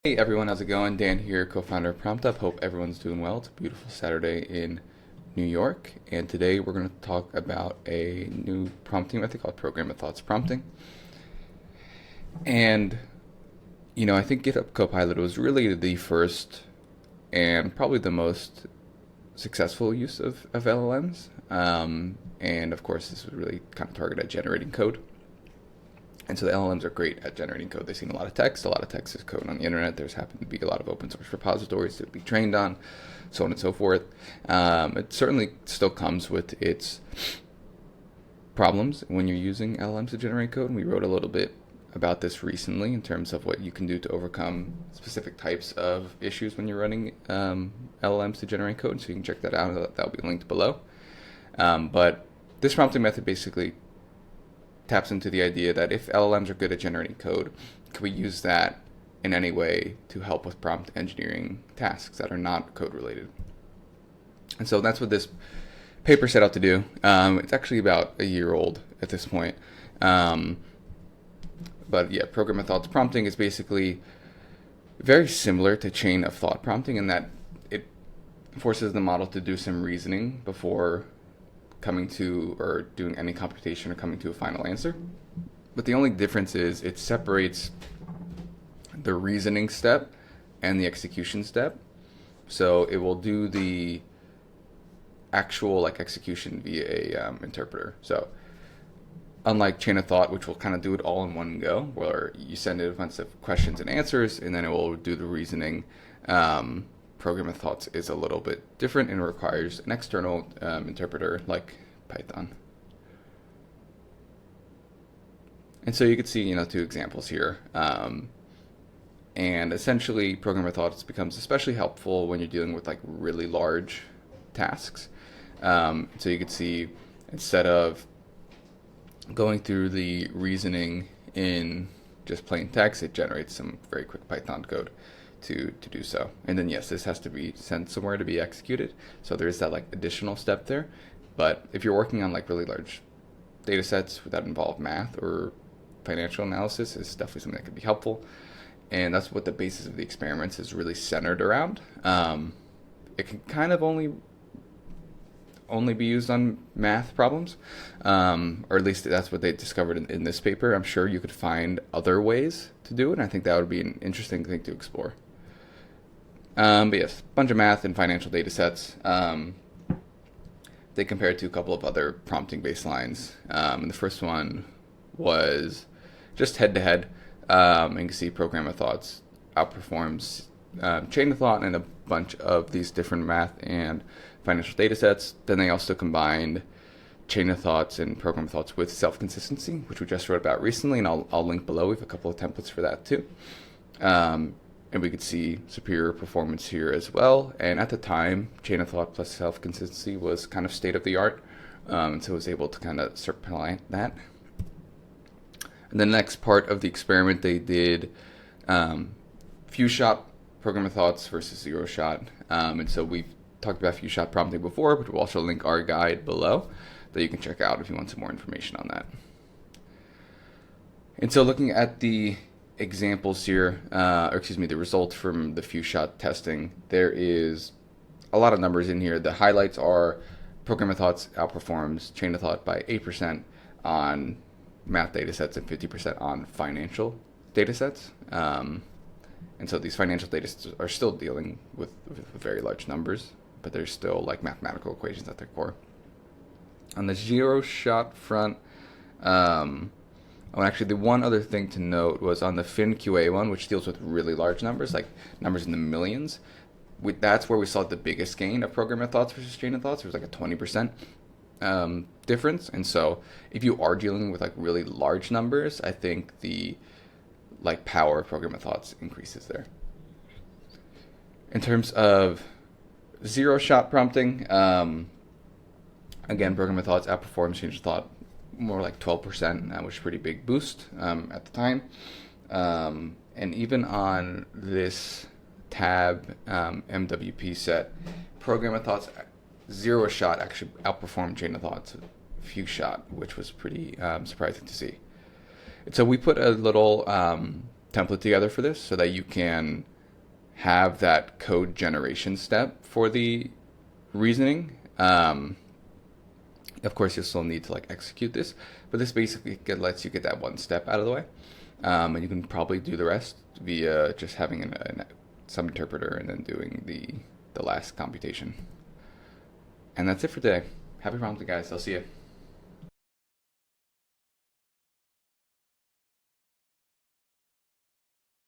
Hey everyone, how's it going? Dan here, co-founder of PromptUp. Hope everyone's doing well. It's a beautiful Saturday in New York, and today we're going to talk about a new prompting method called Program of Thoughts prompting. And I think GitHub Copilot was really the first and probably the most successful use of LLMs. And of course, this was really kind of targeted at generating code. And so the LLMs are great at generating code. They've seen a lot of text. A lot of text is code on the internet. There's happened to be a lot of open source repositories to be trained on, so on and so forth. It certainly still comes with its problems when you're using LLMs to generate code. And we wrote a little bit about this recently in terms of what you can do to overcome specific types of issues when you're running LLMs to generate code. So you can check that out. That'll be linked below. But this prompting method basically taps into the idea that if LLMs are good at generating code, can we use that in any way to help with prompt engineering tasks that are not code related? And so that's what this paper set out to do. It's actually about a year old at this point. But yeah, program of thoughts prompting is basically very similar to chain of thought prompting in that it forces the model to do some reasoning before coming to or doing any computation or coming to a final answer. But the only difference is it separates the reasoning step and the execution step. So it will do the actual execution via a interpreter. So unlike chain of thought, which will kind of do it all in one go, where you send it a bunch of questions and answers and then it will do the reasoning, program of thoughts is a little bit different and requires an external interpreter like Python. And so you could see, two examples here. And essentially, program of thoughts becomes especially helpful when you're dealing with really large tasks. So you could see instead of going through the reasoning in just plain text, it generates some very quick Python code to do so. And then yes, this has to be sent somewhere to be executed. So there is that additional step there. But if you're working on really large data sets that involve math or financial analysis, it's definitely something that could be helpful. And that's what the basis of the experiments is really centered around. It can kind of only be used on math problems, or at least that's what they discovered in this paper. I'm sure you could find other ways to do it, and I think that would be an interesting thing to explore. But yes, a bunch of math and financial data sets. They compared to a couple of other prompting baselines. And the first one was just head-to-head. And you can see program of thoughts outperforms chain of thought and a bunch of these different math and financial data sets. Then they also combined chain of thoughts and program of thoughts with self-consistency, which we just wrote about recently, and I'll link below. We have a couple of templates for that too. And we could see superior performance here as well. And at the time, chain of thought plus self-consistency was kind of state of the art. And so I was able to kind of supplant that. And the next part of the experiment, they did few shot program of thoughts versus zero shot. And so we've talked about few shot prompting before, but we'll also link our guide below that you can check out if you want some more information on that. And so looking at the examples here, the results from the few shot testing, there is a lot of numbers in here. The highlights are program of thoughts outperforms chain of thought by 8% on math data sets and 50% on financial data sets. And so these financial data sets are still dealing with very large numbers, but there's still mathematical equations at their core. On the zero shot front, actually, the one other thing to note was on the FinQA one, which deals with really large numbers, like numbers in the millions. That's where we saw the biggest gain of program of thoughts versus chain of thoughts. There was a 20% difference. And so if you are dealing with really large numbers, I think the power of program of thoughts increases there. In terms of zero shot prompting, again, program of thoughts outperforms chain of thought more like 12%, which is a pretty big boost at the time. And even on this tab MWP set, program of thoughts zero shot actually outperformed chain of thoughts few shot, which was pretty surprising to see. And so we put a little template together for this so that you can have that code generation step for the reasoning. Of course, you'll still need to like execute this, but this basically lets you get that one step out of the way, and you can probably do the rest via just having some interpreter and then doing the last computation. And that's it for today. Happy prompting, guys. I'll see you.